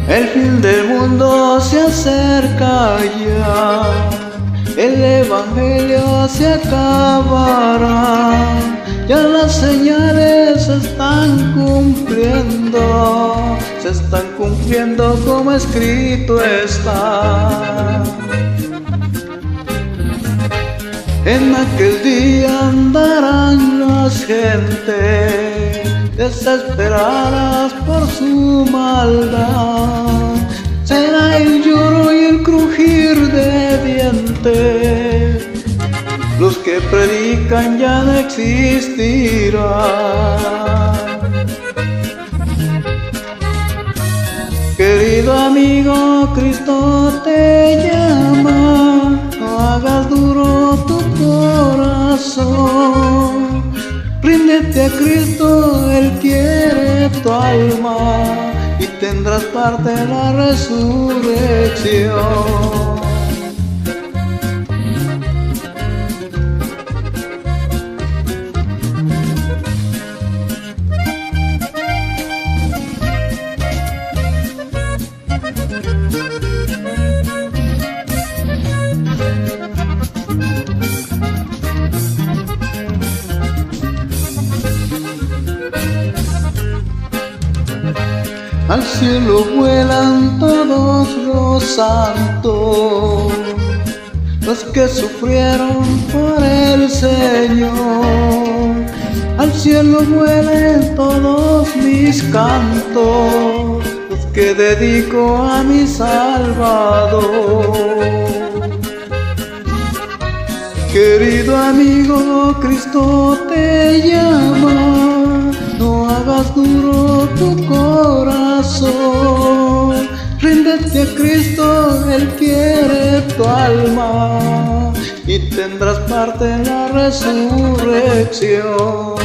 El fin del mundo se acerca ya, el evangelio se acabará, ya las señales se están cumpliendo como escrito está. En aquel día andarán las gentes desesperadas por su maldad. Será el lloro y el crujir de dientes, los que predican ya no existirán. Querido amigo, Cristo te llama, no hagas duro tu corazón. Ríndete a Cristo, Él quiere tu alma y tendrás parte en la resurrección. Al cielo vuelan todos los santos, los que sufrieron por el Señor. Al cielo vuelan todos mis cantos, los que dedico a mi Salvador. Querido amigo, Cristo te llama, no hagas duro tu corazón. Ríndete a Cristo, Él quiere tu alma y tendrás parte en la resurrección.